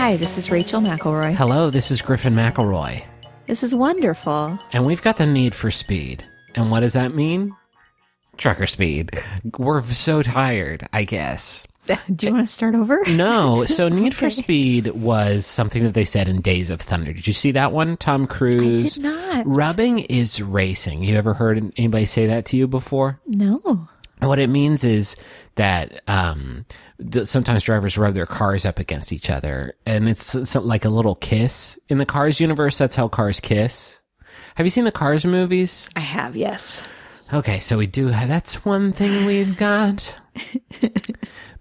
Hi, this is Rachel McElroy. Hello, this is Griffin McElroy. This is wonderful. And we've got the need for speed. And what does that mean? Trucker speed. We're so tired, I guess. Do you want to start over? No. So Need for Speed was something that they said in Days of Thunder. Did you see that one? Tom Cruise. I did not. Rubbing is racing. You ever heard anybody say that to you before? No. What it means is that sometimes drivers rub their cars up against each other, and it's like a little kiss. In the Cars universe, that's how cars kiss. Have you seen the Cars movies? I have, yes. Okay, so we do. That's one thing we've got.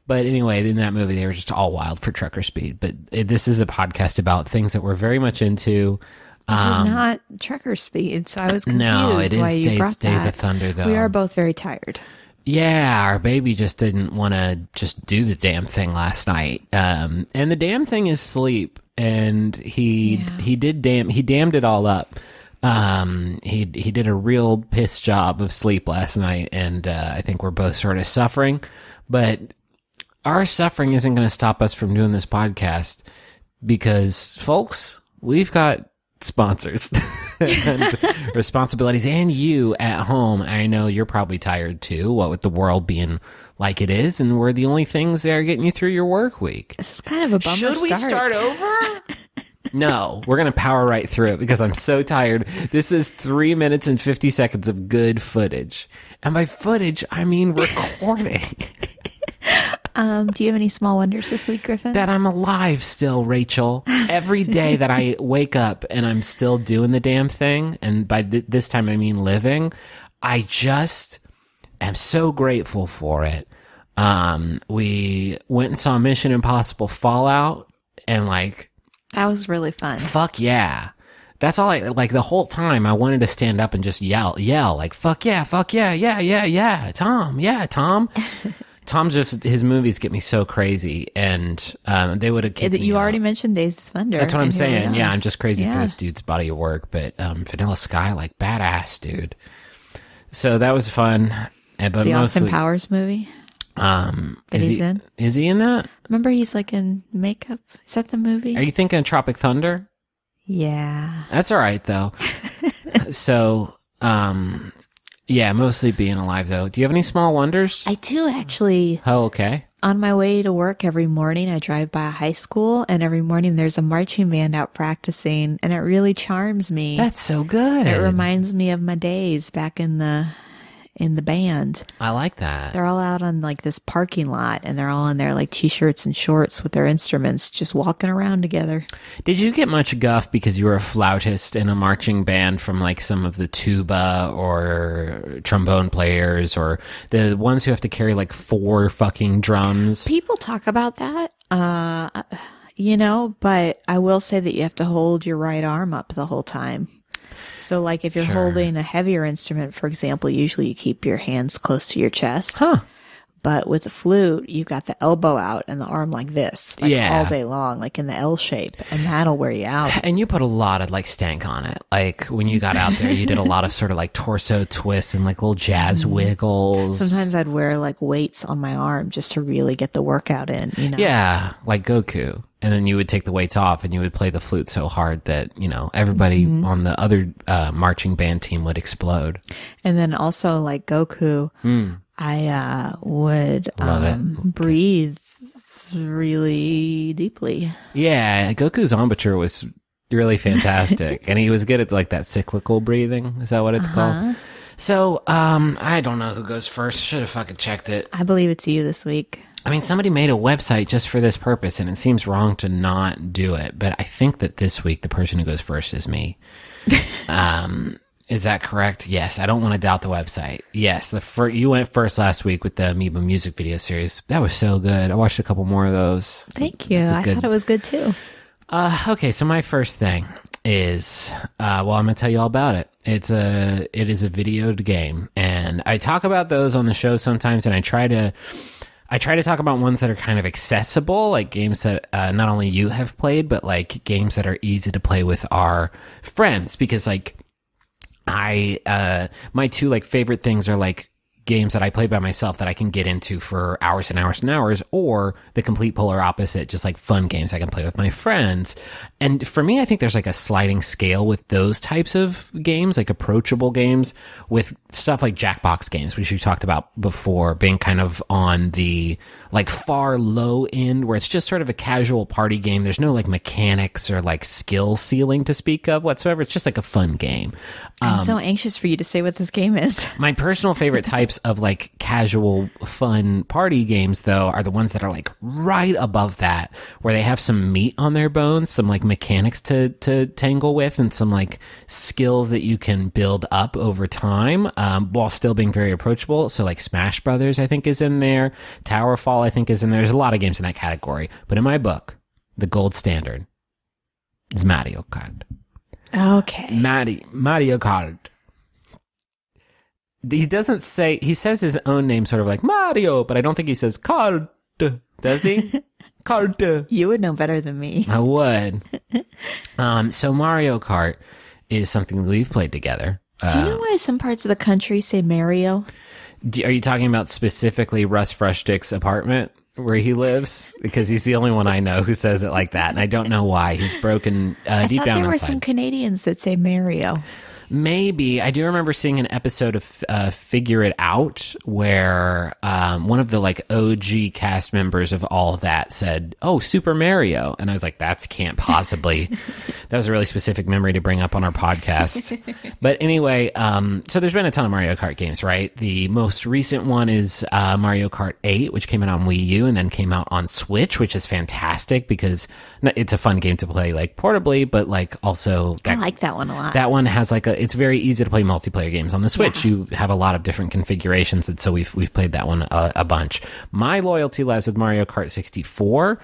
But anyway, in that movie, they were just all wild for trucker speed. But this is a podcast about things that we're very much into. Which is not trucker speed, so I was confused no, it is why you brought that. Days of Thunder, though. We are both very tired. Yeah, our baby just didn't want to just do the damn thing last night. And the damn thing is sleep. And he damned it all up. He did a real piss job of sleep last night, and I think we're both sort of suffering. But our suffering isn't going to stop us from doing this podcast because, folks, we've got sponsors and responsibilities, and you at home. I know you're probably tired too, what with the world being like it is, and we're the only things that are getting you through your work week. This is kind of a bummer. Should we start over? No, we're going to power right through it because I'm so tired. This is 3 minutes and 50 seconds of good footage. And by footage, I mean recording. Do you have any small wonders this week, Griffin? That I'm alive still, Rachel. Every day that I wake up and I'm still doing the damn thing, and by this time I mean living, I just am so grateful for it. We went and saw Mission Impossible Fallout, and that was really fun. Fuck yeah. That's all the whole time I wanted to stand up and just yell, like, fuck yeah, Tom. Tom his movies get me so crazy, and they would have kicked me You out. already mentioned Days of Thunder. That's what I'm saying. Yeah, I'm just crazy for Yeah. this dude's body of work, but Vanilla Sky, badass, dude. So that was fun. But the mostly, Austin Powers movie he's in. Is he in that? Remember, he's in makeup. Is that the movie? Are you thinking of Tropic Thunder? Yeah. That's all right, though. So, yeah, mostly being alive, though. Do you have any small wonders? I do, actually. Oh, okay. On my way to work every morning, I drive by a high school, and every morning there's a marching band out practicing, and it really charms me. That's so good. It reminds me of my days back in the band. I like that. They're all out on this parking lot, and they're all in their t-shirts and shorts with their instruments, just walking around together. Did you get much guff because you were a flautist in a marching band from some of the tuba or trombone players, or the ones who have to carry 4 fucking drums? People talk about that, but I will say that you have to hold your right arm up the whole time. So, if you're holding a heavier instrument, for example, usually you keep your hands close to your chest. Huh. But with the flute, you've got the elbow out and the arm like this, all day long, in the L shape, and that'll wear you out. And you put a lot of stank on it. When you got out there, you did a lot of sort of torso twists and little jazz wiggles. Sometimes I'd wear weights on my arm just to really get the workout in, Yeah, like Goku. And then you would take the weights off and you would play the flute so hard that, everybody on the other marching band team would explode. And then also like Goku, I would breathe really deeply. Yeah, Goku's embouchure was really fantastic. And he was good at that cyclical breathing. Is that what it's called? So, I don't know who goes first. Should have fucking checked it. I believe it's you this week. I mean, somebody made a website just for this purpose, and it seems wrong to not do it. But I think that this week, the person who goes first is me. Is that correct? Yes. I don't want to doubt the website. Yes. You went first last week with the Amoeba music video series. That was so good. I watched a couple more of those. Thank you. I thought it was good too. Okay. So my first thing is, I'm going to tell you all about it. It is a videoed game, and I talk about those on the show sometimes, and I try to talk about ones that are kind of accessible, like games that not only you have played, but games that are easy to play with our friends. Because my two favorite things are games that I play by myself that I can get into for hours and hours and hours, or the complete polar opposite, just like fun games I can play with my friends. And for me, I think there's like a sliding scale with those types of games, like approachable games, with stuff like Jackbox games, which you talked about before, being kind of on the like far low end, where it's just sort of a casual party game. There's no like mechanics or like skill ceiling to speak of whatsoever. It's just like a fun game. I'm so anxious for you to say what this game is. My personal favorite types of like casual fun party games, though, are the ones that are like right above that, where they have some meat on their bones, some like mechanics to tangle with, and some like skills that you can build up over time, while still being very approachable. So like Smash Brothers, I think, is in there. Towerfall, I think, is in there. There's a lot of games in that category. But in my book, the gold standard is Mario Kart. Okay. Mario Kart. He doesn't say, he says his own name sort of like Mario, but I don't think he says Kart, does he? Kart. You would know better than me. I would. So Mario Kart is something we've played together. Do you know why some parts of the country say Mario? Are you talking about specifically Russ Frushtick's apartment where he lives? Because he's the only one I know who says it like that, and I don't know why. He's broken deep down inside. There were some Canadians that say Mario. Maybe. I do remember seeing an episode of Figure It Out where one of the like OG cast members of all that said, "Oh, Super Mario." And I was like, that can't possibly. That was a really specific memory to bring up on our podcast. But anyway, so there's been a ton of Mario Kart games, right? The most recent one is Mario Kart 8, which came out on Wii U and then came out on Switch, which is fantastic because it's a fun game to play like portably, but like also I like that one a lot. That one has like it's very easy to play multiplayer games on the Switch. Yeah. You have a lot of different configurations, and so we've played that one a bunch. My loyalty lies with Mario Kart 64,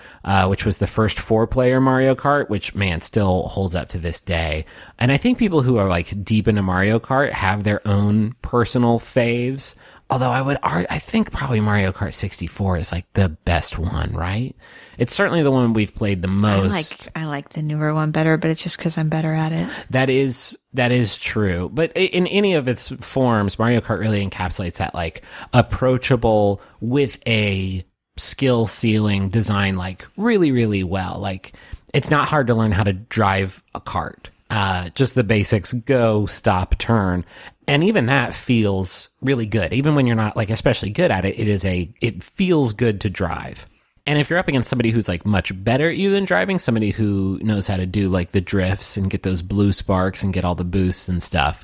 which was the first 4-player Mario Kart, which, man, still holds up to this day. And I think people who are like deep into Mario Kart have their own personal faves. Although I think probably Mario Kart 64 is like the best one, right? It's certainly the one we've played the most. I like the newer one better, but it's just because I'm better at it. That is true. But in any of its forms, Mario Kart really encapsulates that like approachable with a skill ceiling design like really, really well. Like it's not hard to learn how to drive a kart. Just the basics, go, stop, turn. And even that feels really good. Even when you're not like especially good at it, it feels good to drive. And if you're up against somebody who's like much better at you than driving, somebody who knows how to do like the drifts and get those blue sparks and get all the boosts and stuff,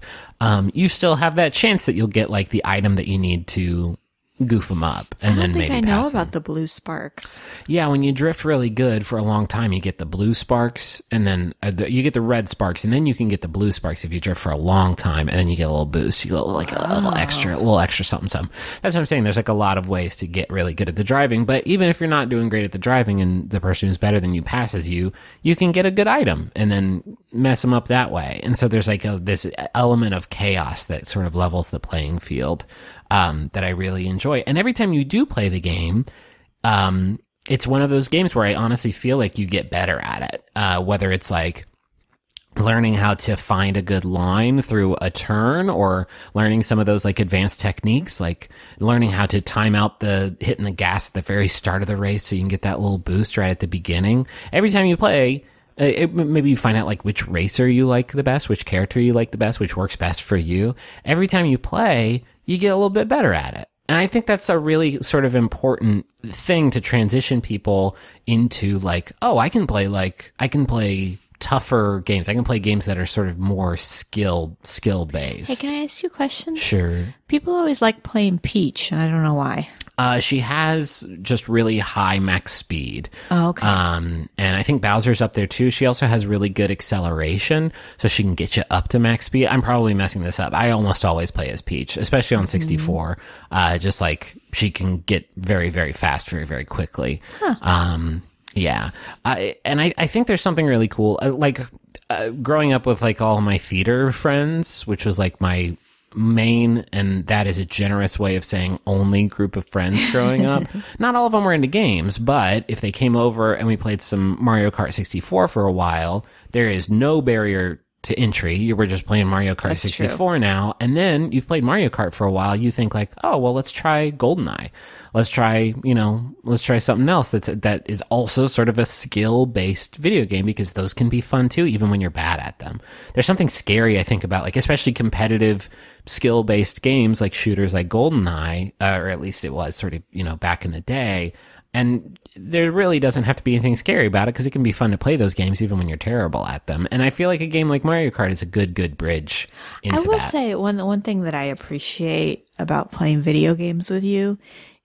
you still have that chance that you'll get like the item that you need to goof them up, and then maybe pass them. I know about the blue sparks. Yeah, when you drift really good for a long time, you get the blue sparks, and then you get the red sparks, and then you can get the blue sparks if you drift for a long time, and then you get a little boost. You get like a little extra something. That's what I'm saying. There's like a lot of ways to get really good at the driving, but even if you're not doing great at the driving and the person who's better than you passes you, you can get a good item and then mess them up that way. And so there's like this element of chaos that sort of levels the playing field. That I really enjoy. And every time you do play the game, it's one of those games where I honestly feel like you get better at it. Whether it's like learning how to find a good line through a turn, or learning some of those like advanced techniques, like learning how to time out hitting the gas at the very start of the race so you can get that little boost right at the beginning. Every time you play, maybe you find out like which racer you like the best, which character you like the best, which works best for you. Every time you play, you get a little bit better at it. And I think that's a really sort of important thing to transition people into like, oh, I can play tougher games. I can play games that are sort of more skill based. Hey, can I ask you a question? Sure. People always like playing Peach, and I don't know why. She has just really high max speed. Oh, okay. And I think Bowser's up there too. She also has really good acceleration, so she can get you up to max speed. I'm probably messing this up. I almost always play as Peach, especially on 64. Just like she can get very, very fast, very, very quickly. Huh. Yeah. I think there's something really cool. Growing up with like all my theater friends, which was like my main, and that is a generous way of saying only group of friends growing up. Not all of them were into games, but if they came over and we played some Mario Kart 64 for a while, there is no barrier to entry. You were just playing Mario Kart 64 now, and then you've played Mario Kart for a while. You think like, oh, well, let's try GoldenEye. Let's try something else that is also sort of a skill-based video game, because those can be fun too, even when you're bad at them. There's something scary, I think, about like, especially competitive skill-based games like shooters like GoldenEye, or at least it was sort of, back in the day. And there really doesn't have to be anything scary about it, because it can be fun to play those games even when you're terrible at them. And I feel like a game like Mario Kart is a good bridge into that. I will say one thing that I appreciate about playing video games with you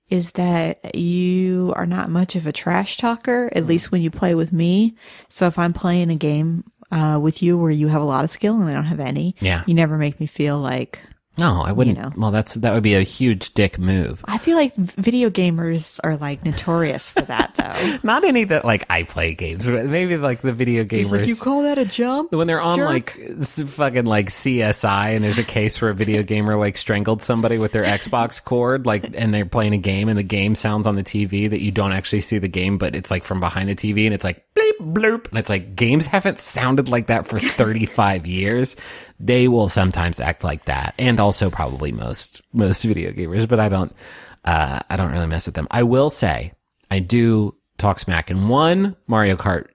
is that you are not much of a trash talker, at least when you play with me. So if I'm playing a game with you where you have a lot of skill and I don't have any, you never make me feel like... No, I wouldn't. Well, that would be a huge dick move. I feel like video gamers are like notorious for that, though. Not any that like I play games, but maybe like the video gamers. Like, you call that a jump? When they're on jerk? like fucking like CSI, and there's a case where a video gamer like strangled somebody with their Xbox cord, like, and they're playing a game, and the game sounds on the TV that you don't actually see the game, but it's like from behind the TV, and it's like bleep bloop, and it's like games haven't sounded like that for 35 years. They will sometimes act like that, and also probably most video gamers, but I don't really mess with them. I will say I do talk smack in one Mario Kart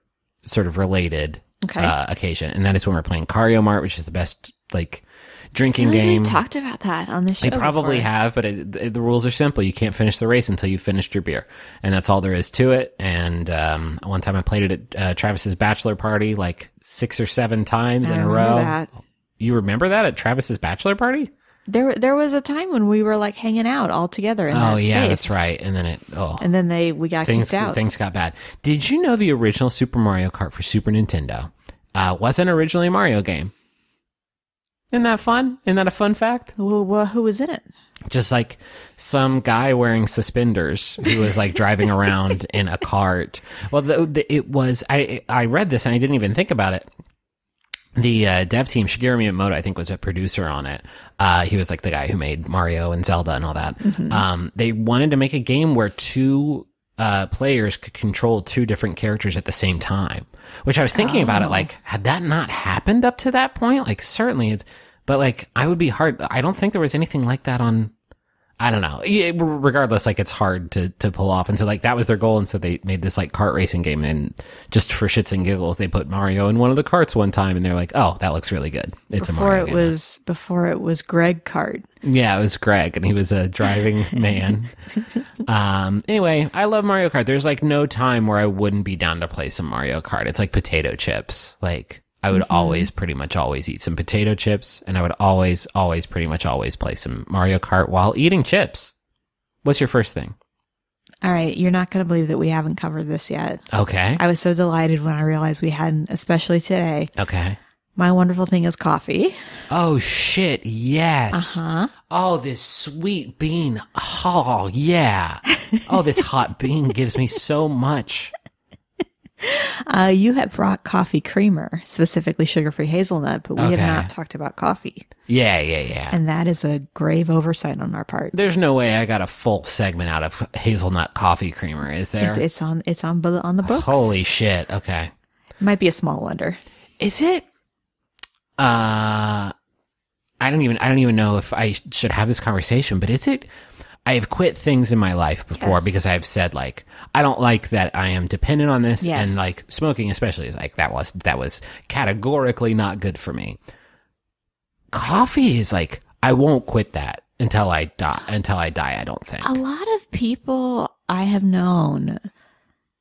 sort of related occasion, and that is when we're playing Cario Mart, which is the best like drinking game. We talked about that on the show. I probably have, but the rules are simple. You can't finish the race until you've finished your beer, and that's all there is to it. And one time I played it at Travis's bachelor party like 6 or 7 times in a row. That. You remember that at Travis's bachelor party? There was a time when we were like hanging out all together in that space. That's right. And then we got kicked out. Things got bad. Did you know the original Super Mario Kart for Super Nintendo wasn't originally a Mario game? Isn't that fun? Isn't that a fun fact? Well, who was in it? Just like some guy wearing suspenders who was like driving around in a cart. Well, it was. I read this and I didn't even think about it. The dev team, Shigeru Miyamoto, I think, was a producer on it. He was like the guy who made Mario and Zelda and all that. Mm-hmm. They wanted to make a game where 2 players could control 2 different characters at the same time. Which I was thinking about it, like, had that not happened up to that point? Like, certainly, but like, I would be hard. I don't think there was anything like that on. I don't know. Regardless, like, it's hard to pull off. And so, like, that was their goal. And so they made this, like, kart racing game. And just for shits and giggles, they put Mario in one of the karts one time. And they're like, oh, that looks really good. It's a Mario game. Before it was Greg Kart. Yeah, it was Greg. And he was a driving man. Anyway, I love Mario Kart. There's, like, no time where I wouldn't be down to play some Mario Kart. It's like potato chips. Like, I would always pretty much always eat some potato chips, and I would always pretty much always play some Mario Kart while eating chips. What's your first thing? All right, you're not going to believe that we haven't covered this yet. Okay. I was so delighted when I realized we hadn't, especially today. Okay. My wonderful thing is coffee. Oh, shit, yes. Uh-huh. Oh, this sweet bean. Oh, yeah. Oh, this hot bean gives me so much. You have brought coffee creamer, specifically sugar-free hazelnut, but we have not talked about coffee. Yeah. And that is a grave oversight on our part. There's no way I got a full segment out of hazelnut coffee creamer, is there? It's on the books. Holy shit. Okay. Might be a small wonder. Is it? I don't even know if I should have this conversation, but is it? I have quit things in my life before because I've said, like, I don't like that I am dependent on this, and like smoking especially is like that was categorically not good for me. Coffee is like, I won't quit that until I die. I don't think. A lot of people I have known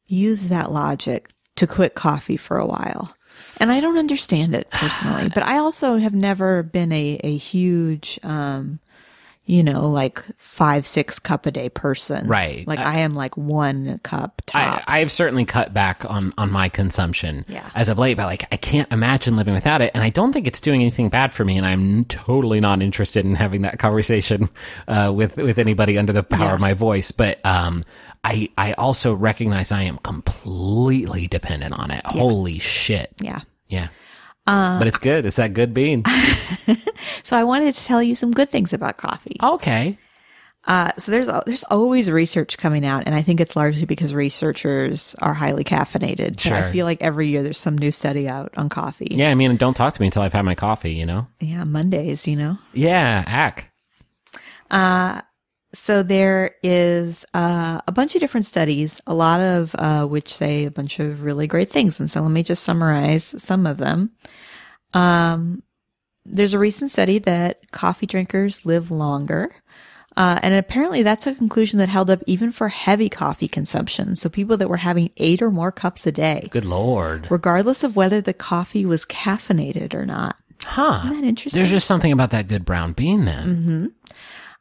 use that logic to quit coffee for a while. And I don't understand it personally, but I also have never been a huge, like 5-6 cup a day person. Right. Like I am like 1 cup tops. I've certainly cut back on my consumption as of late, but like I can't imagine living without it. And I don't think it's doing anything bad for me. And I'm totally not interested in having that conversation with anybody under the power of my voice. But I also recognize I am completely dependent on it. Yeah. Holy shit. Yeah. Yeah. But it's good. It's that good bean. So I wanted to tell you some good things about coffee. Okay. So there's always research coming out, and I think it's largely because researchers are highly caffeinated. Sure. I feel like every year there's some new study out on coffee. Yeah, I mean, don't talk to me until I've had my coffee, you know? Yeah, Mondays, you know? Yeah, hack. So there is a bunch of different studies, a lot of which say a bunch of really great things. And so let me just summarize some of them. There's a recent study that coffee drinkers live longer. And apparently that's a conclusion that held up even for heavy coffee consumption. So people that were having 8 or more cups a day. Good Lord. Regardless of whether the coffee was caffeinated or not. Huh. Isn't that interesting? There's just something about that good brown bean then.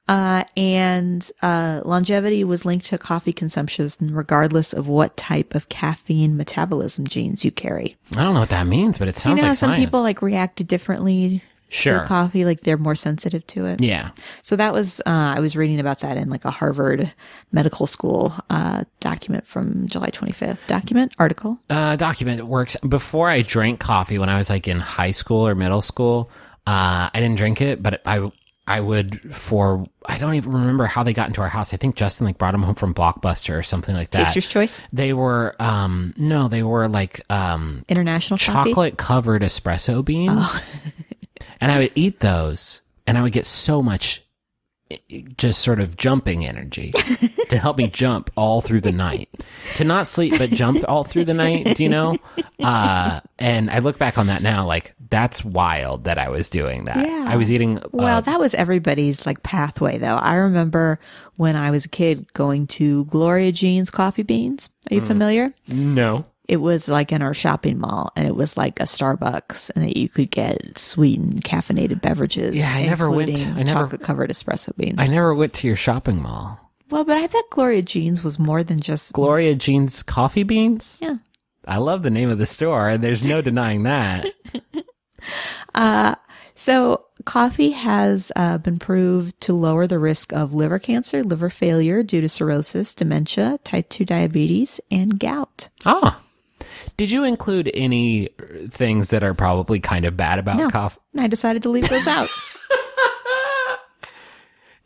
And longevity was linked to coffee consumption regardless of what type of caffeine metabolism genes you carry. I don't know what that means, but it sounds like some science. people like reacted differently Sure. to coffee, like they're more sensitive to it. Yeah. So that was, I was reading about that in like a Harvard Medical School document from July 25th. Article. Document works. Before I drank coffee when I was like in high school or middle school, I didn't drink it, but I would I don't even remember how they got into our house. I think Justin like brought them home from Blockbuster or something like that. Taster's Choice? They were, no, they were like, International coffee? chocolate covered espresso beans. Oh. And I would eat those and I would get so much just sort of jumping energy to help me jump all through the night, to not sleep, but jump all through the night, do you know? And I look back on that now, like that's wild that I was doing that. Yeah. I was eating. Well, that was everybody's like pathway though. I remember when I was a kid going to Gloria Jean's Coffee Beans. Are you familiar? No. It was like in our shopping mall, and it was like a Starbucks, and that you could get sweetened caffeinated beverages. Yeah, I never went. Chocolate covered espresso beans. I never went to your shopping mall. Well, but I bet Gloria Jean's was more than just Gloria Jean's Coffee Beans? Yeah. I love the name of the store, and there's no denying that. So coffee has been proved to lower the risk of liver cancer, liver failure due to cirrhosis, dementia, type 2 diabetes, and gout. Ah. Did you include any things that are probably kind of bad about coffee? I decided to leave those out.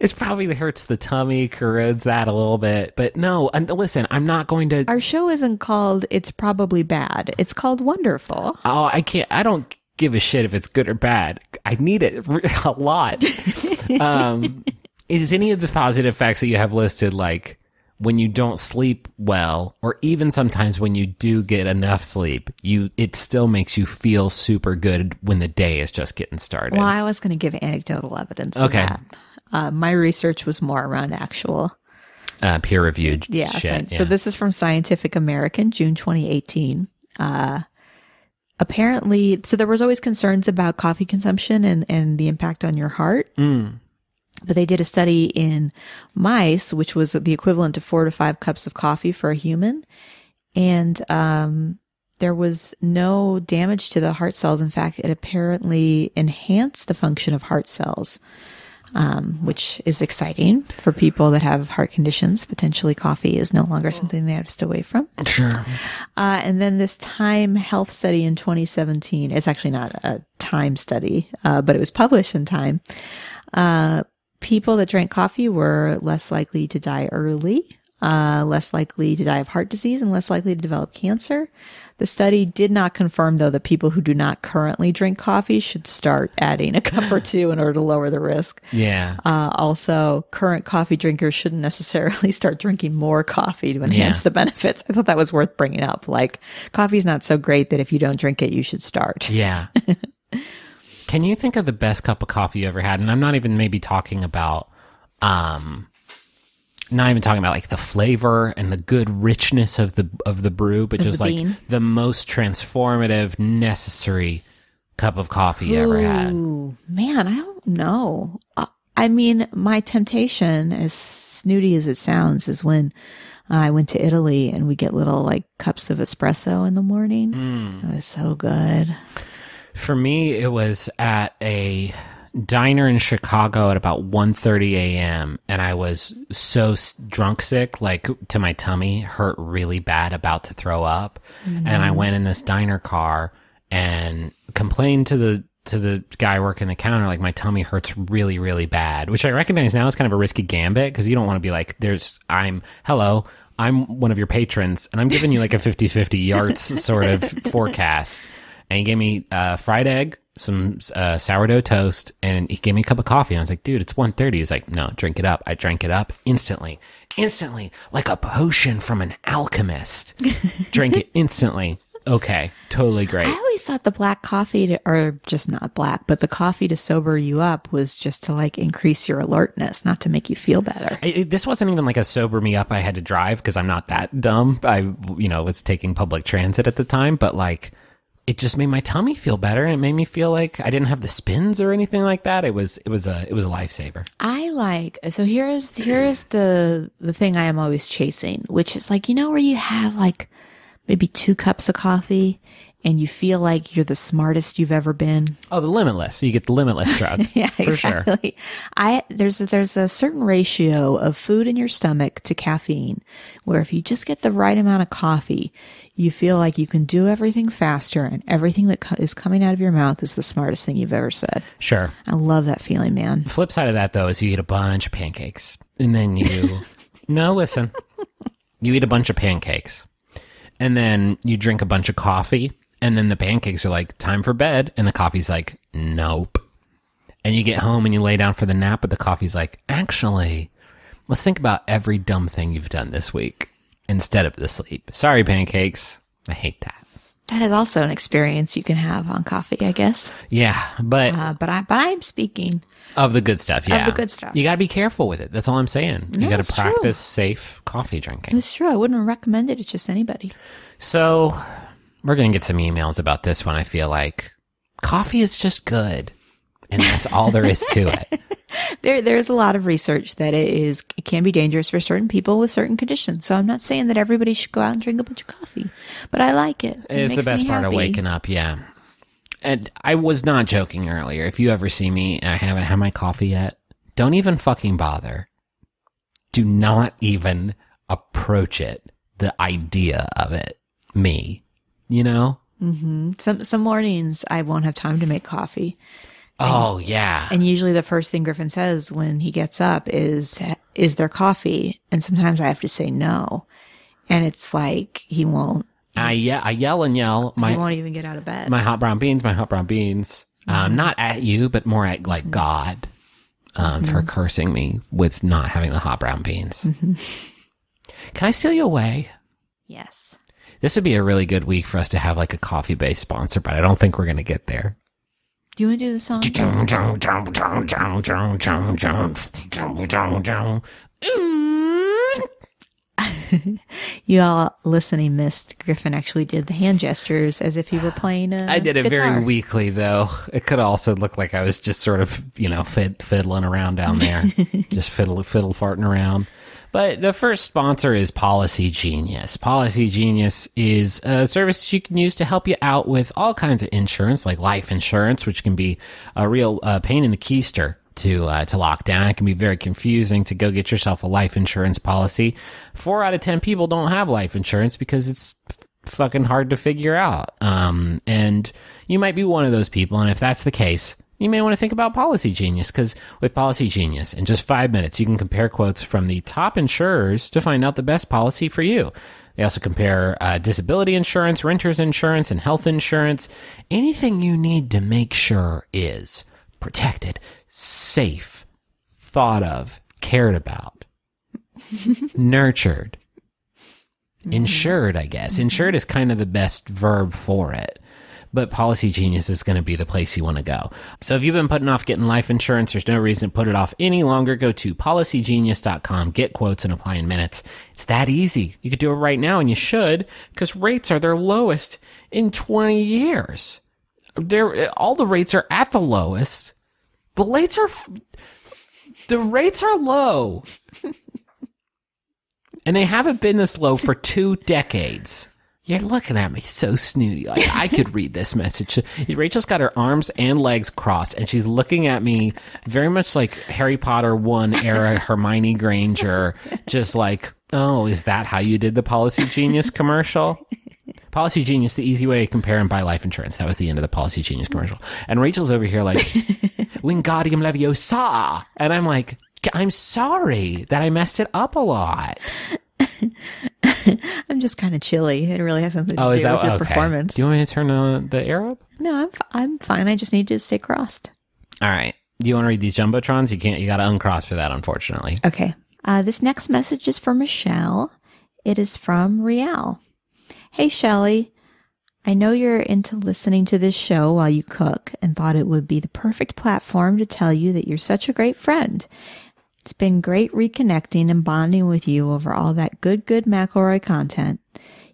It probably hurts the tummy, corrodes that a little bit. But no, and listen, I'm not going to... Our show isn't called It's Probably Bad. It's called Wonderful. Oh, I don't give a shit if it's good or bad. I need it a lot. Is any of the positive facts that you have listed, like when you don't sleep well, or even sometimes when you do get enough sleep, it still makes you feel super good when the day is just getting started? Well, I was going to give anecdotal evidence of that. My research was more around actual peer-reviewed shit. So this is from Scientific American, June 2018. Apparently, so there was always concerns about coffee consumption and the impact on your heart. But they did a study in mice, which was the equivalent to 4 to 5 cups of coffee for a human. And there was no damage to the heart cells. In fact, it apparently enhanced the function of heart cells, which is exciting for people that have heart conditions. Potentially coffee is no longer something they have to stay away from. Sure. And then this Time Health study in 2017, it's actually not a Time study, but it was published in Time. People that drank coffee were less likely to die early, less likely to die of heart disease, and less likely to develop cancer. The study did not confirm, though, that people who do not currently drink coffee should start adding a cup or two in order to lower the risk. Yeah. Also, current coffee drinkers shouldn't necessarily start drinking more coffee to enhance the benefits. I thought that was worth bringing up. Like, coffee's not so great that if you don't drink it, you should start. Yeah. Can you think of the best cup of coffee you ever had? And I'm not even maybe talking about, like the flavor and the good richness of the brew, but just like bean. the most transformative, necessary cup of coffee you ever had. Ooh, man, I don't know. I mean, my temptation, as snooty as it sounds, is when I went to Italy and we get little like cups of espresso in the morning. It was so good. For me, it was at a diner in Chicago at about 1:30 a.m. and I was so drunk sick, like to my tummy hurt really bad, about to throw up. And I went in this diner car and complained to to the guy working the counter, like, my tummy hurts really, really bad, which I recognize now is kind of a risky gambit because you don't want to be like, I'm one of your patrons and I'm giving you like a 50-50 yards sort of forecast. And he gave me fried egg, some sourdough toast, and he gave me a cup of coffee. And I was like, dude, it's 1:30. He was like, no, drink it up. I drank it up instantly, like a potion from an alchemist. Drink it instantly. Okay, totally great. I always thought the black coffee, or just not black, but the coffee to sober you up was just to like increase your alertness, not to make you feel better. This wasn't even like a sober me up. I had to drive because I'm not that dumb. I was taking public transit at the time, but like, it just made my tummy feel better, and it made me feel like I didn't have the spins or anything like that. It was a lifesaver. So here's the thing I am always chasing, which is like, where you have like maybe 2 cups of coffee and you feel like you're the smartest you've ever been. Oh, the Limitless. You get the Limitless drug. Yeah, for exactly. Sure. There's a certain ratio of food in your stomach to caffeine where if you just get the right amount of coffee, you feel like you can do everything faster and everything that is coming out of your mouth is the smartest thing you've ever said. Sure. I love that feeling, man. The flip side of that, though, is you eat a bunch of pancakes. And then you... No, listen. You eat a bunch of pancakes. And then you drink a bunch of coffee. And then the pancakes are like, time for bed. And the coffee's like, nope. And you get home and you lay down for the nap, but the coffee's like, actually, let's think about every dumb thing you've done this week instead of the sleep. Sorry, pancakes. I hate that. That is also an experience you can have on coffee, I guess. Yeah, but I'm speaking of the good stuff. Yeah, of the good stuff. You got to be careful with it. That's all I'm saying. No, you got to practice true. safe coffee drinking. It's true. I wouldn't recommend it to just anybody. So we're gonna get some emails about this one. I feel like coffee is just good, and that's all there is to it. There's a lot of research that it can be dangerous for certain people with certain conditions. So I'm not saying that everybody should go out and drink a bunch of coffee, but I like it. It's the best part of waking up. Yeah. And I was not joking earlier. If you ever see me and I haven't had my coffee yet, don't even fucking bother. Do not even approach it. The idea of it. Me. Mm-hmm. Some mornings I won't have time to make coffee. Oh, yeah. And usually the first thing Griffin says when he gets up is there coffee? And sometimes I have to say no. And it's like he won't. I yell and yell. He won't even get out of bed. My hot brown beans. Not at you, but more at like God for cursing me with not having the hot brown beans. Mm-hmm. Can I steal you away? Yes. This would be a really good week for us to have like a coffee-based sponsor, but I don't think we're going to get there. Do you want to do the song? You all listening missed Griffin actually did the hand gestures as if he were playing a I did it guitar. very weakly, though. It could also look like I was just sort of, fiddling around down there. Just fiddle farting around. But the first sponsor is Policy Genius. Policy Genius is a service that you can use to help you out with all kinds of insurance, like life insurance, which can be a real pain in the keister to lock down. It can be very confusing to go get yourself a life insurance policy. 4 out of 10 people don't have life insurance because it's fucking hard to figure out. And you might be one of those people, and if that's the case, you may want to think about Policy Genius, because with Policy Genius, in just 5 minutes, you can compare quotes from the top insurers to find out the best policy for you. They also compare disability insurance, renter's insurance, and health insurance. Anything you need to make sure is protected, safe, thought of, cared about, nurtured, insured, I guess. Insured is kind of the best verb for it. But Policy Genius is going to be the place you want to go. So if you've been putting off getting life insurance, there's no reason to put it off any longer. Go to policygenius.com, get quotes, and apply in minutes. It's that easy. You could do it right now, and you should, because rates are their lowest in 20 years. All the rates are at the lowest. The rates are low. And they haven't been this low for 2 decades. You're looking at me so snooty. Like, I could read this message. Rachel's got her arms and legs crossed, and she's looking at me very much like Harry Potter 1 era Hermione Granger, just like, oh, is that how you did the Policy Genius commercial? Policy Genius, the easy way to compare and buy life insurance. That was the end of the Policy Genius commercial. And Rachel's over here like, Wingardium Leviosa. And I'm like, I'm sorry that I messed it up a lot. I'm just kind of chilly. It really has something to do with your performance. Do you want me to turn the air up? No, I'm fine. I just need to stay crossed. All right. Do you want to read these Jumbotrons? You can't. You got to uncross for that, unfortunately. Okay. This next message is for Michelle. It is from Rial. Hey, Shelley. I know you're into listening to this show while you cook and thought it would be the perfect platform to tell you that you're such a great friend. It's been great reconnecting and bonding with you over all that good McElroy content.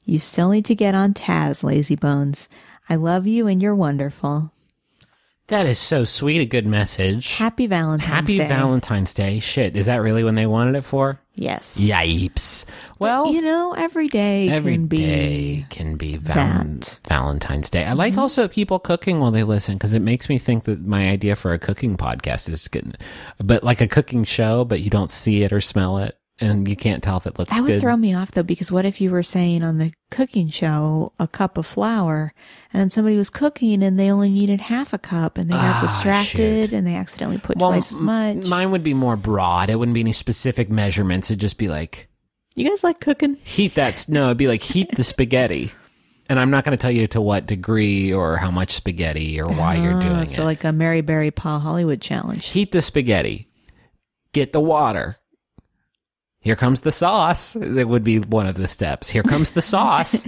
You still need to get on Taz, lazy bones. I love you and you're wonderful. That is so sweet. A good message. Happy Valentine's Day. Happy Valentine's Day. Shit, is that really when they wanted it for? Yes. Yipes. Well, but, every day can be Valentine's Day. I like also people cooking while they listen because it makes me think that my idea for a cooking podcast is good, but like a cooking show, but you don't see it or smell it. And you can't tell if it looks good. That would throw me off, though, because what if you were saying on the cooking show a cup of flour, and then somebody was cooking and they only needed half a cup, and they got distracted and they accidentally put twice as much? Mine would be more broad. It wouldn't be any specific measurements. It'd just be like... You guys like cooking? It'd be like heat the spaghetti. And I'm not going to tell you to what degree or how much spaghetti or why you're doing it. So like a Mary Berry Paul Hollywood challenge. Heat the spaghetti. Get the water. Here comes the sauce. That would be one of the steps. Here comes the sauce.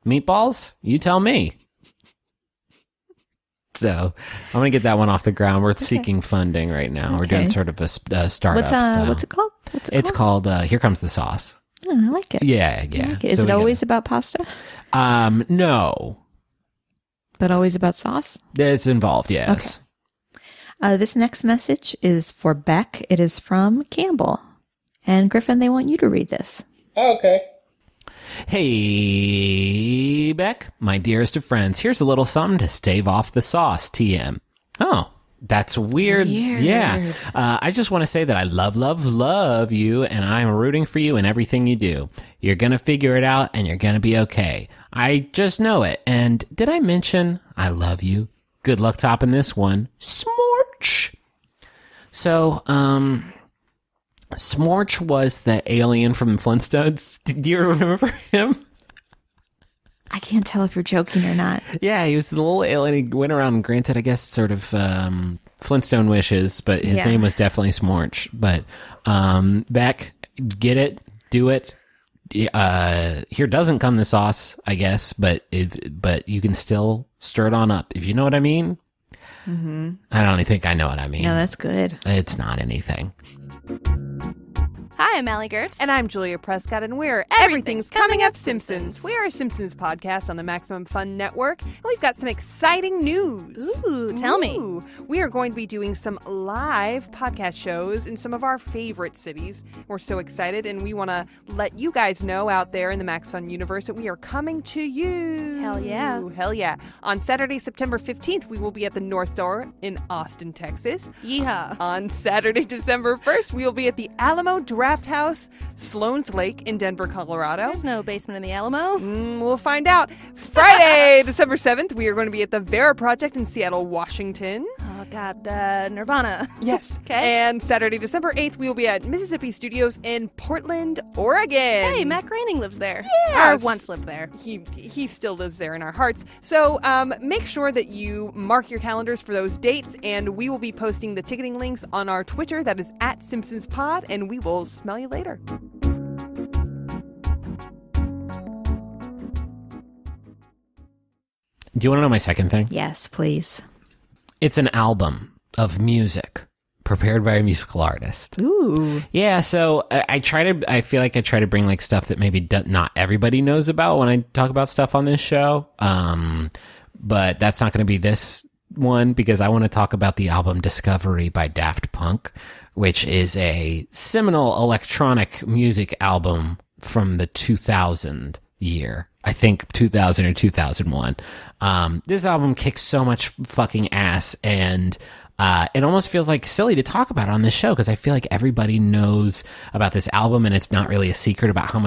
Meatballs? You tell me. So I'm going to get that one off the ground. We're seeking funding right now. We're doing sort of a startup style. What's it called? It's called Here Comes the Sauce. Oh, I like it. Yeah. Like it. Is it always about pasta? No. But always about sauce? It's involved, yes. Okay. This next message is for Beck. It is from Campbell. And Griffin, they want you to read this. Okay. Hey, Beck, my dearest of friends. Here's a little something to stave off the sauce, TM. Oh, that's weird. Yeah. I just want to say that I love you, and I'm rooting for you in everything you do. You're going to figure it out, and you're going to be okay. I just know it. And did I mention I love you? Good luck topping this one. Smorch. So, Smorch was the alien from the Flintstones. Do you remember him? I can't tell if you're joking or not. Yeah, he was the little alien. He went around and granted, I guess, sort of Flintstone wishes, but his name was definitely Smorch. But Beck, get it, do it. Here doesn't come the sauce, I guess, but you can still stir it on up, if you know what I mean. Mm-hmm. I don't even think I know what I mean. No, that's good. It's not anything. Hi, I'm Allie Gertz. And I'm Julia Prescott, and we're Everything's Coming Up Simpsons. We are a Simpsons podcast on the Maximum Fun Network, and we've got some exciting news. Ooh, tell me. We are going to be doing some live podcast shows in some of our favorite cities. We're so excited, and we want to let you guys know out there in the Max Fun universe that we are coming to you. Hell yeah. Hell yeah. On Saturday, September 15th, we will be at the North Door in Austin, Texas. Yeehaw. On Saturday, December 1st, we will be at the Alamo Draft House, Sloan's Lake in Denver, Colorado. There's no basement in the Alamo. We'll find out. Friday, December 7th, we are going to be at the Vera Project in Seattle, Washington. Oh, God. Nirvana. Yes. Okay. And Saturday, December 8th, we will be at Mississippi Studios in Portland, Oregon. Hey, Matt Groening lives there. Yes. Or once lived there. He still lives there in our hearts. So make sure that you mark your calendars for those dates, and we will be posting the ticketing links on our Twitter. That is @SimpsonsPod, and we will smell you later. Do you want to know my second thing? Yes, please. It's an album of music prepared by a musical artist. Ooh. Yeah, so I feel like I try to bring like stuff that maybe not everybody knows about when I talk about stuff on this show. But that's not going to be this one because I want to talk about the album Discovery by Daft Punk, which is a seminal electronic music album from the 2000 year. I think 2000 or 2001. This album kicks so much fucking ass, and it almost feels like silly to talk about it on this show because I feel like everybody knows about this album and it's not really a secret about how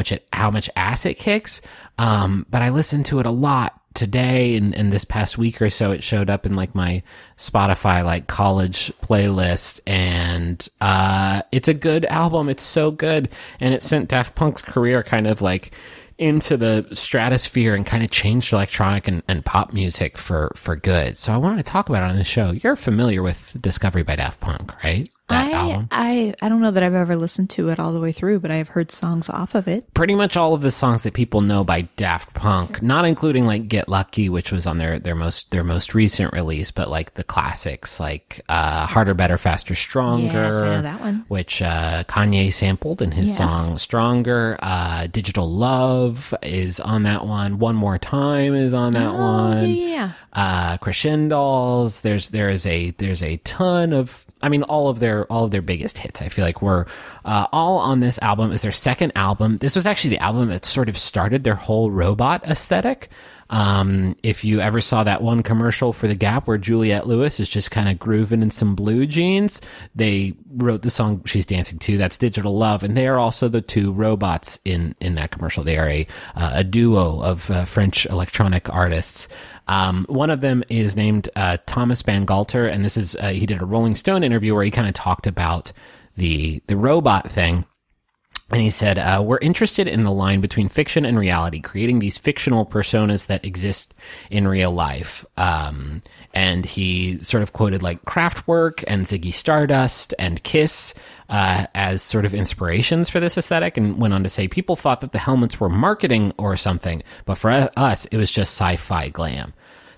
much ass it kicks. But I listened to it a lot today and this past week or so. It showed up in like my Spotify like college playlist, and it's a good album. It's so good, and it sent Daft Punk's career kind of like into the stratosphere and kind of changed electronic and pop music for good. So I wanted to talk about it on the show. You're familiar with Discovery by Daft Punk, right? That album. I don't know that I've ever listened to it all the way through, but I have heard songs off of it. Pretty much all of the songs that people know by Daft Punk, not including like Get Lucky, which was on their most recent release, but like the classics like Harder, Better, Faster, Stronger. Yes, I know that one. Which Kanye sampled in his song Stronger. Digital Love is on that one. One More Time is on that one. Yeah. Crescendos. There's a ton of, I mean, all of their biggest hits, I feel like, were all on this album. It's their second album. This was actually the album that sort of started their whole robot aesthetic. If you ever saw that one commercial for The Gap where Juliette Lewis is just kind of grooving in some blue jeans, they wrote the song she's dancing to. That's Digital Love. And they are also the two robots in that commercial. They are a duo of French electronic artists. One of them is named Thomas Bangalter, and this is he did a Rolling Stone interview where he kind of talked about the robot thing. And he said, we're interested in the line between fiction and reality, creating these fictional personas that exist in real life. And he sort of quoted like Kraftwerk and Ziggy Stardust and Kiss as sort of inspirations for this aesthetic, and went on to say, people thought that the helmets were marketing or something, but for us, it was just sci-fi glam.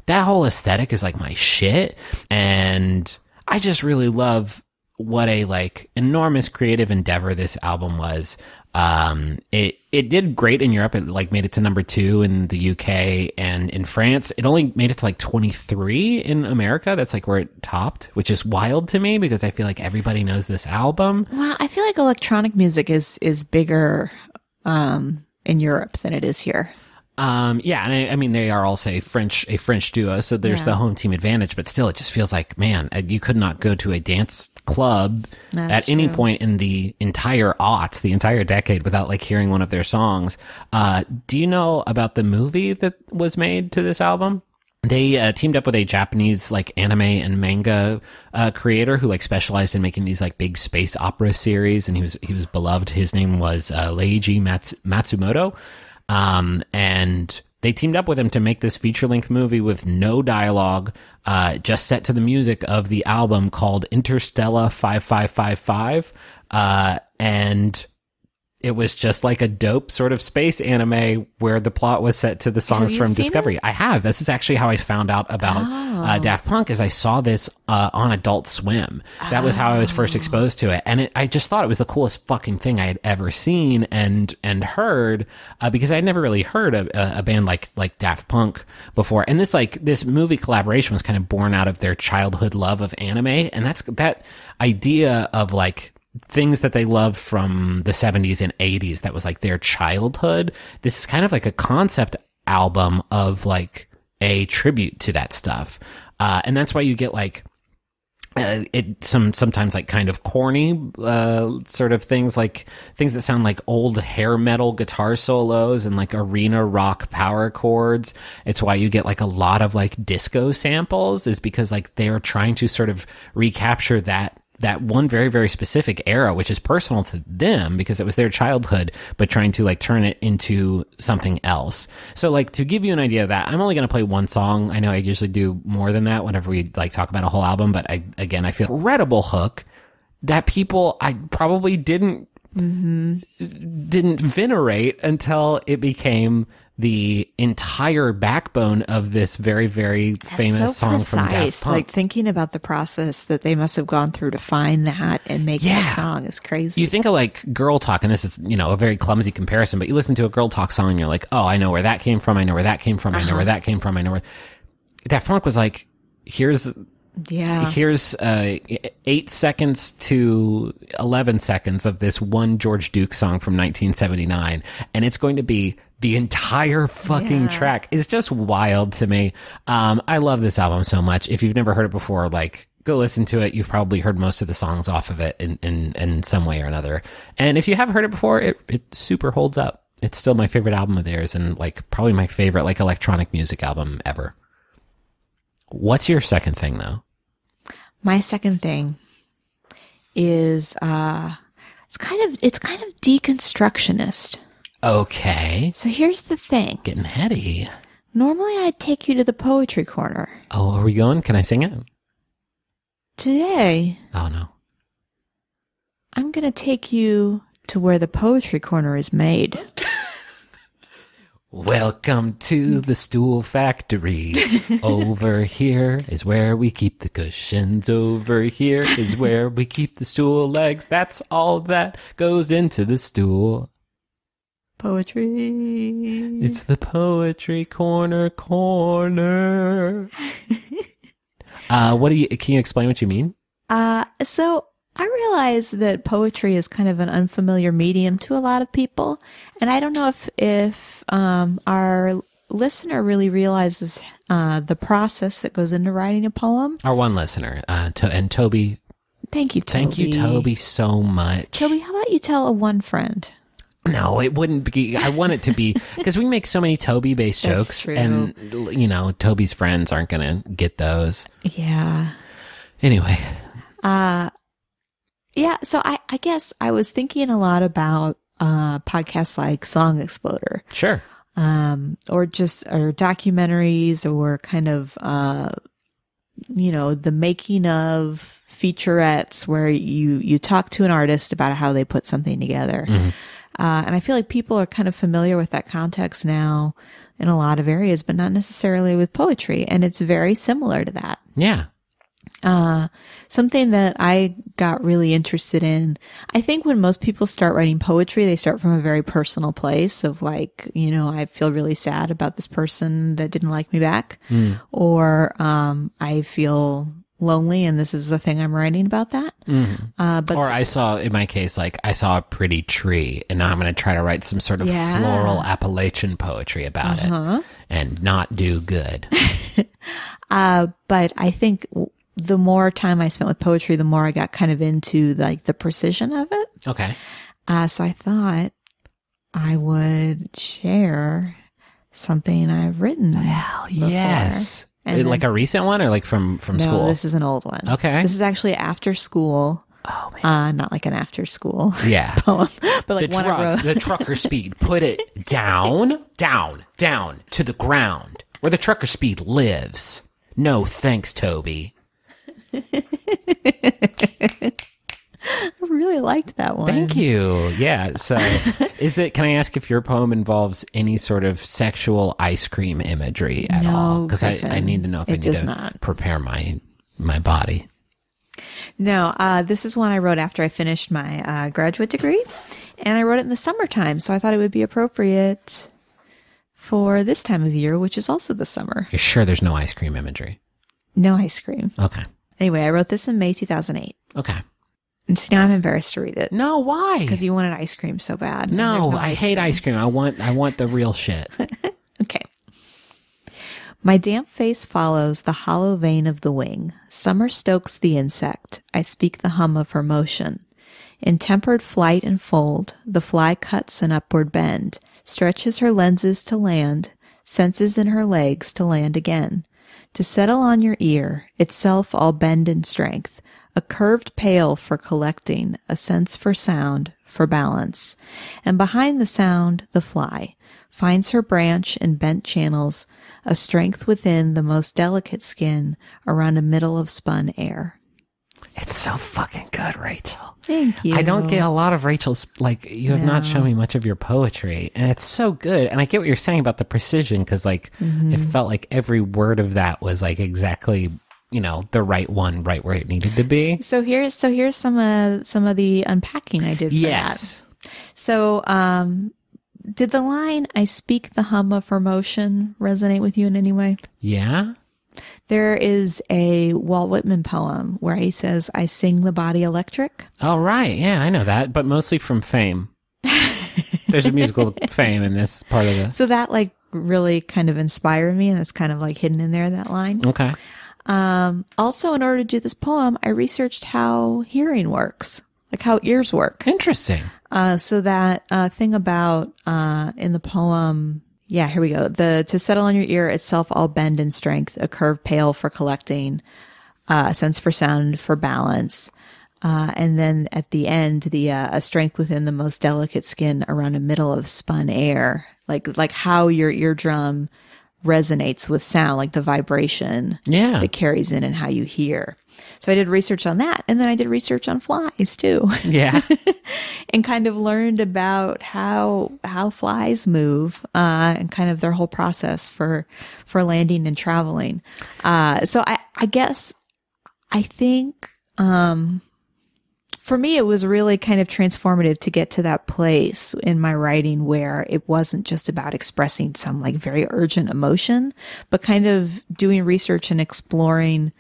That whole aesthetic is like my shit, and I just really love what a like enormous creative endeavor this album was. It did great in Europe. It like made it to number 2 in the UK and in France. It only made it to like 23 in America. That's like where it topped, which is wild to me because I feel like everybody knows this album. Well, I feel like electronic music is bigger in Europe than it is here. Yeah, and I mean, they are also a French duo, so there's the home team advantage, but still, it just feels like, man, you could not go to a dance club at any point in the entire the entire decade without like hearing one of their songs. Do you know about the movie that was made to this album? They teamed up with a Japanese like anime and manga creator who like specialized in making these like big space opera series, and he was beloved. His name was Leiji Matsumoto. And they teamed up with him to make this feature-length movie with no dialogue, just set to the music of the album called Interstellar 5555. And it was just like a dope sort of space anime where the plot was set to the songs from Discovery. I have. This is actually how I found out about Daft Punk, is I saw this on Adult Swim. That was how I was first exposed to it. And I just thought it was the coolest fucking thing I had ever seen and heard, because I had never really heard a band like Daft Punk before. And this movie collaboration was kind of born out of their childhood love of anime. And that idea of like things that they loved from the 70s and 80s that was like their childhood. This is kind of like a concept album of like a tribute to that stuff. And that's why you get like sometimes like kind of corny sort of things, like things that sound like old hair metal guitar solos and like arena rock power chords. It's why you get like a lot of like disco samples, is because like they are trying to sort of recapture that one very, very specific era, which is personal to them because it was their childhood, but trying to like turn it into something else. So like, to give you an idea of that, I'm only going to play one song. I know I usually do more than that whenever we like talk about a whole album, but I feel incredible hook that people I probably didn't venerate until it became the entire backbone of this very, very famous song from Daft Punk. Like thinking about the process that they must have gone through to find that and make that song is crazy. You think of like Girl Talk, and this is, a very clumsy comparison, but you listen to a Girl Talk song and you're like, oh, I know where that came from. I know where that came from. I know where that came from. I know where Daft Punk was like, here's 8 seconds to 11 seconds of this one George Duke song from 1979, and it's going to be the entire fucking track. Is just wild to me. I love this album so much. If you've never heard it before, like, go listen to it. You've probably heard most of the songs off of it in some way or another. And if you have heard it before, it super holds up. It's still my favorite album of theirs, and like probably my favorite like electronic music album ever. What's your second thing though? My second thing is it's kind of deconstructionist. Okay. So here's the thing. Getting heady. Normally I'd take you to the poetry corner. Oh, are we going? Can I sing it? Today, Oh no. I'm going to take you to where the poetry corner is made. Welcome to the stool factory. Over here is where we keep the cushions. Over here is where we keep the stool legs. That's all that goes into the stool. Poetry. It's the poetry corner. Can you explain what you mean? So I realize that poetry is kind of an unfamiliar medium to a lot of people. And I don't know if our listener really realizes the process that goes into writing a poem. Our one listener, and Toby. Thank you, Toby. Thank you, Toby, so much. Toby, how about you tell a one friend? No, it wouldn't be. I want it to be, because we make so many Toby-based That's jokes, true. and, you know, Toby's friends aren't going to get those. Yeah. Anyway. Yeah, so I guess I was thinking a lot about podcasts like Song Exploder. Sure. Or documentaries, or kind of, the making of featurettes where you talk to an artist about how they put something together. Mm-hmm. And I feel like people are kind of familiar with that context now in a lot of areas, but not necessarily with poetry. And it's very similar to that. Yeah. Something that I got really interested in, I think when most people start writing poetry, they start from a very personal place of like, I feel really sad about this person that didn't like me back, or, I feel lonely and this is the thing I'm writing about that. But I saw a pretty tree, and now I'm going to try to write some sort of floral Appalachian poetry about it and not do good. But I think the more time I spent with poetry, the more I got kind of into like the precision of it. Okay. So I thought I would share something I've written. Hell yes. And like a recent one, or like from school? No, this is an old one. Okay. This is actually after school. Oh man. Not like an after school poem, but like one I wrote. The trucker speed. Put it down to the ground where the trucker speed lives. No thanks, Toby. I really liked that one. Thank you. Yeah. So can I ask if your poem involves any sort of sexual ice cream imagery at all? Because I need to know if I need to prepare my body. No, this is one I wrote after I finished my graduate degree, and I wrote it in the summertime. So I thought it would be appropriate for this time of year, which is also the summer. You're sure there's no ice cream imagery? No ice cream. Okay. Anyway, I wrote this in May 2008. Okay. And so now I'm embarrassed to read it. No, why? Because you wanted ice cream so bad. No, I hate ice cream. I want the real shit. Okay. My damp face follows the hollow vein of the wing. Summer stokes the insect. I speak the hum of her motion. In tempered flight and fold, the fly cuts an upward bend, stretches her lenses to land, senses in her legs to land again. To settle on your ear, itself all bend in strength, a curved pail for collecting, a sense for sound, for balance. And behind the sound, the fly finds her branch in bent channels, a strength within the most delicate skin around a middle of spun air. It's so fucking good, Rachel. Thank you. I don't get a lot of Rachel's, you have not shown me much of your poetry, and it's so good. And I get what you're saying about the precision, because it felt like every word of that was like exactly, the right one, right where it needed to be. So here's some of the unpacking I did for that. So, did the line, I speak the hum of her motion, resonate with you in any way? Yeah. There is a Walt Whitman poem where he says, I sing the body electric. Oh, right. Yeah, I know that, but mostly from Fame. There's a musical Fame in this part of it. So that really kind of inspired me, and it's kind of hidden in there, that line. Okay. Also, in order to do this poem, I researched how hearing works, like how ears work. Interesting. So that thing about in the poem, yeah, here we go. To settle on your ear itself, all bend in strength, a curve pale for collecting, a sense for sound for balance. And then at the end, a strength within the most delicate skin around a middle of spun air, like how your eardrum resonates with sound, like the vibration that carries in and how you hear. So I did research on that. And then I did research on flies too. Yeah. And kind of learned about how flies move, and kind of their whole process for landing and traveling. So I guess I think, for me, it was really kind of transformative to get to that place in my writing where it wasn't just about expressing some like very urgent emotion, but kind of doing research and exploring,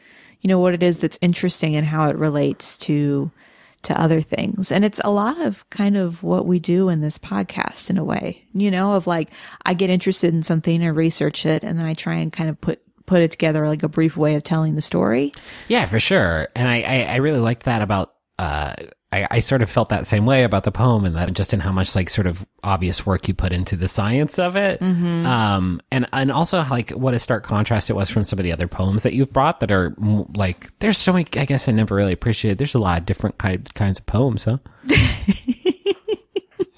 what it is that's interesting and how it relates to other things. And it's a lot of kind of what we do in this podcast in a way, of like, I get interested in something and research it, and then I try and kind of put it together like a brief way of telling the story. Yeah, for sure. And I really liked that about, I sort of felt that same way about the poem, and that just in how much like sort of obvious work you put into the science of it. Mm-hmm. And also like what a stark contrast it was from some of the other poems that you've brought that are like, there's so many, I guess I never really appreciated. There's a lot of different kinds of poems, huh?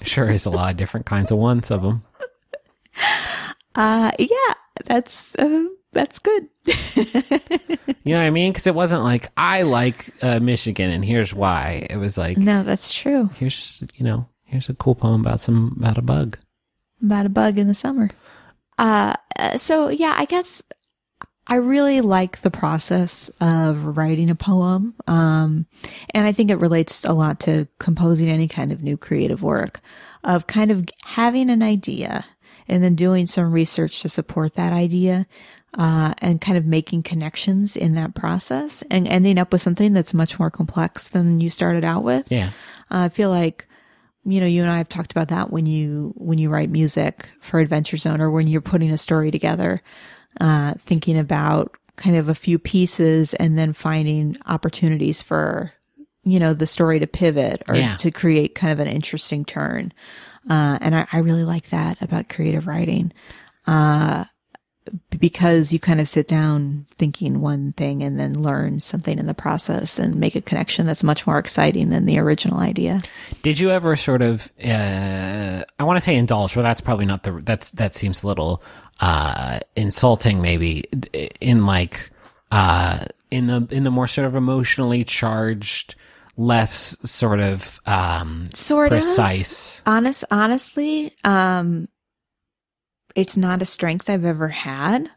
Sure is a lot of different kinds of ones of them. Yeah, that's good. You know what I mean? Because it wasn't like, I like Michigan and here's why. It was like, no, that's true. Here's just, here's a cool poem about a bug. About a bug in the summer. So yeah, I guess I really like the process of writing a poem. And I think it relates a lot to composing any kind of new creative work, of kind of having an idea and then doing some research to support that idea. And kind of making connections in that process and ending up with something that's much more complex than you started out with. Yeah. I feel like, you and I have talked about that when you write music for Adventure Zone, or when you're putting a story together, thinking about kind of a few pieces and then finding opportunities for, the story to pivot or to create kind of an interesting turn. And I really like that about creative writing. Because you kind of sit down thinking one thing and then learn something in the process and make a connection that's much more exciting than the original idea. Did you ever sort of, I want to say indulge, but that's probably not that seems a little, insulting maybe, in like, in the more sort of emotionally charged, less sort of, precise. Honestly, it's not a strength I've ever had.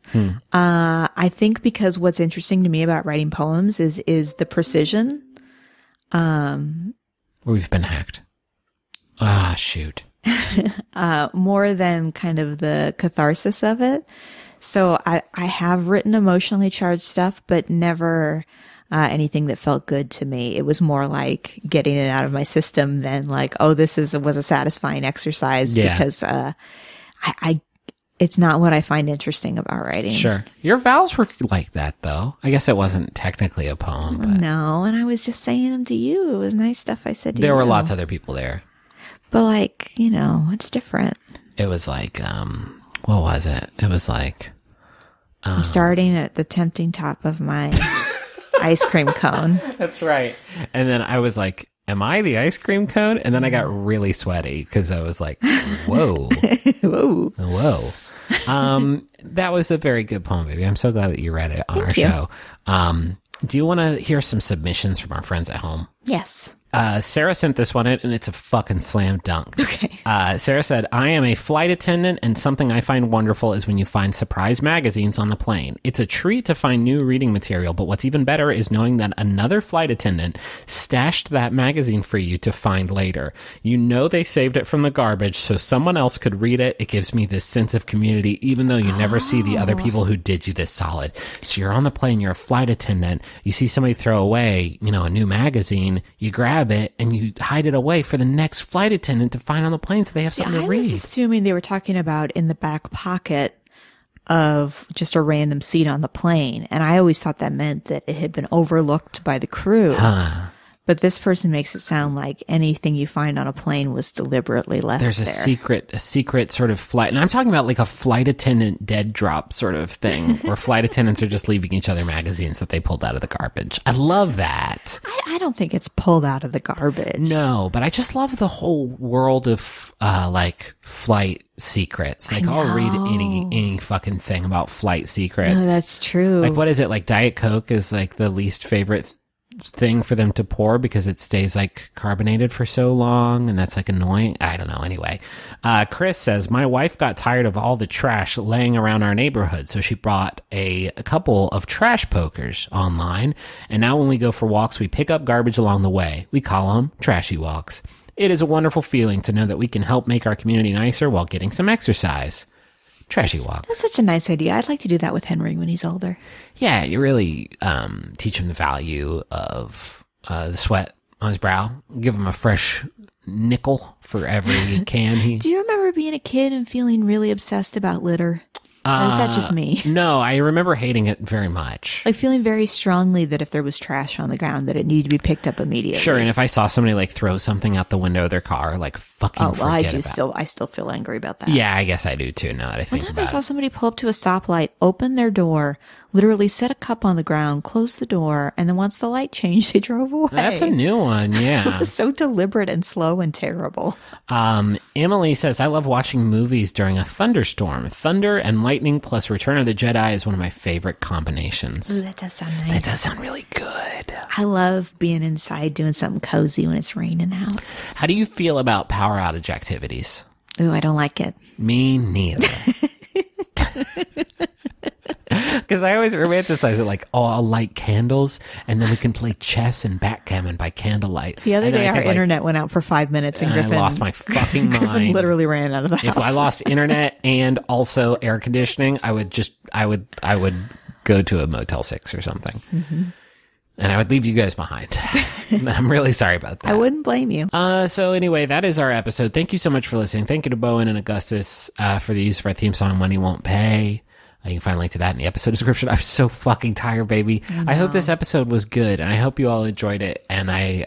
I think because what's interesting to me about writing poems is the precision. We've been hacked. Ah, shoot. More than kind of the catharsis of it. So I have written emotionally charged stuff, but never anything that felt good to me. It was more like getting it out of my system than like, oh, was a satisfying exercise, because it's not what I find interesting about writing. Sure. Your vows were like that, though. I guess it wasn't technically a poem, but... No, and I was just saying them to you. It was nice stuff I said to you. There were lots of other people there. But, like, it's different. It was like, what was it? It was like... I'm starting at the tempting top of my ice cream cone. That's right. And then I was like... Am I the ice cream cone? And then I got really sweaty because I was like, whoa. Whoa. That was a very good poem, baby. I'm so glad that you read it on our show. Do you want to hear some submissions from our friends at home? Yes. Sarah sent this one in, and it's a fucking slam dunk. Okay. Sarah said, I am a flight attendant, and something I find wonderful is when you find surprise magazines on the plane. It's a treat to find new reading material, but what's even better is knowing that another flight attendant stashed that magazine for you to find later. They saved it from the garbage, so someone else could read it. It gives me this sense of community, even though you never see the other people who did you this solid. So you're on the plane, you're a flight attendant, you see somebody throw away, a new magazine, you grab it and you hide it away for the next flight attendant to find on the plane so they have something to read. I was assuming they were talking about in the back pocket, of just a random seat on the plane. And I always thought that meant that it had been overlooked by the crew. But this person makes it sound like anything you find on a plane was deliberately left There's there. a secret sort of flight. And I'm talking about like a flight attendant dead drop sort of thing where flight attendants are just leaving each other magazines that they pulled out of the garbage. I love that. I don't think it's pulled out of the garbage. No, but I just love the whole world of like flight secrets. Like I'll read any fucking thing about flight secrets. No, that's true. Like what is it? Like Diet Coke is like the least favorite thing for them to pour because it stays like carbonated for so long, and that's like annoying. I don't know. Anyway, Chris says, my wife got tired of all the trash laying around our neighborhood, so she bought a couple of trash pokers online, and now when we go for walks, we pick up garbage along the way. We call them trashy walks. It is a wonderful feeling to know that we can help make our community nicer while getting some exercise. Trashy walks. That's such a nice idea. I'd like to do that with Henry when he's older. Yeah, you really teach him the value of the sweat on his brow. Give him a fresh nickel for every can. Do you remember being a kid and feeling really obsessed about litter? Or is that just me? No, I remember hating it very much. Like feeling very strongly that if there was trash on the ground, that it needed to be picked up immediately. Sure, and if I saw somebody like throw something out the window of their car, like fucking forget about it. I still feel angry about that. Yeah, I guess I do too. Now that I think One time about I saw it. somebody pull up to a stoplight, open their door, literally set a cup on the ground, close the door, and then once the light changed, they drove away. That's a new one. Yeah. It was so deliberate and slow and terrible. Emily says, I love watching movies during a thunderstorm. Thunder and lightning plus Return of the Jedi is one of my favorite combinations. Ooh, that does sound nice. That does sound really good. I love being inside doing something cozy when it's raining out. How do you feel about power outage activities? Ooh, I don't like it. Me neither. Because I always romanticize it like, oh, I'll light candles and then we can play chess and backgammon by candlelight. The other And then day, I our think, like, internet went out for 5 minutes, and Griffin I lost my fucking Griffin mind. literally ran out of the house. If I lost internet and also air conditioning, I would go to a Motel 6 or something. Mm-hmm. And I would leave you guys behind. I'm really sorry about that. I wouldn't blame you. So anyway, that is our episode. Thank you so much for listening. Thank you to Bowen and Augustus for the use of our theme song, Money Won't Pay. You can find a link to that in the episode description. I'm so fucking tired, baby. I hope this episode was good, and I hope you all enjoyed it. And I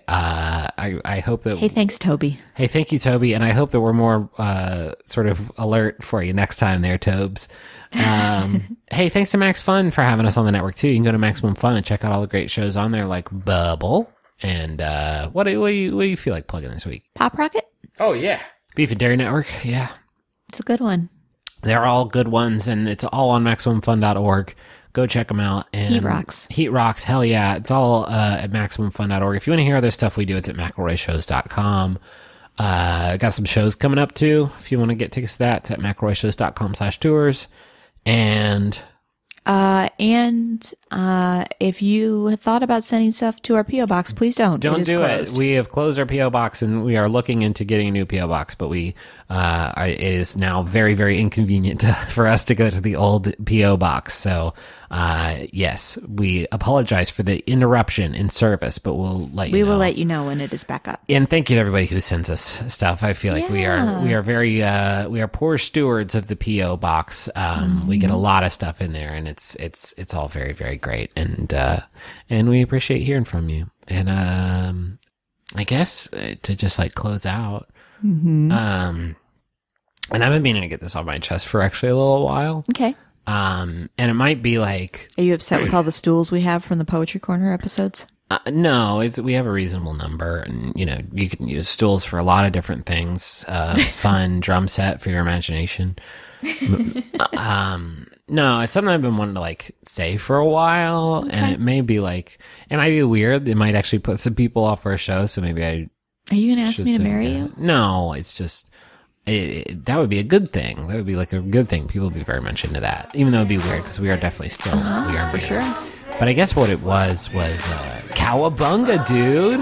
hope that. Hey, thanks, Toby. Hey, thank you, Toby. And I hope that we're more sort of alert for you next time there, Tobes. Hey, thanks to Max Fun for having us on the network, too. You can go to Maximum Fun and check out all the great shows on there, like Bubble. And what do you feel like plugging this week? Pop Rocket? Oh, yeah. Beef and Dairy Network, yeah. It's a good one. They're all good ones, and it's all on MaximumFun.org. Go check them out. And Heat rocks. Heat rocks, hell yeah. It's all at MaximumFun.org. If you want to hear other stuff we do, it's at McElroyShows.com. Got some shows coming up, too. If you want to get tickets to that, it's at McElroyShows.com/tours. And if you thought about sending stuff to our P.O. box, please don't. Don't do closed. it. We have closed our P.O. box, and we are looking into getting a new P.O. box, but it is now very, very inconvenient for us to go to the old P.O. box. So, yes, we apologize for the interruption in service, but we'll let you know. We will let you know when it is back up. And thank you to everybody who sends us stuff. I feel like we are very we are poor stewards of the P.O. box. We get a lot of stuff in there, and it's all very, very great. And we appreciate hearing from you. And I guess to just like close out, and I've been meaning to get this off my chest for actually a little while. Okay. And it might be like, Are you upset with all the stools we have from the Poetry Corner episodes? no, we have a reasonable number, and you can use stools for a lot of different things. Fun drum set for your imagination. No, it's something I've been wanting to like say for a while, and it may be weird. It might actually put some people off our show, so maybe I. Are you going to ask should me to say marry yes. you? No, it's just that would be a good thing. That would be like a good thing. People would be very much into that, even though it'd be weird because we are definitely still we are For married. sure. But I guess what it was Cowabunga, dude.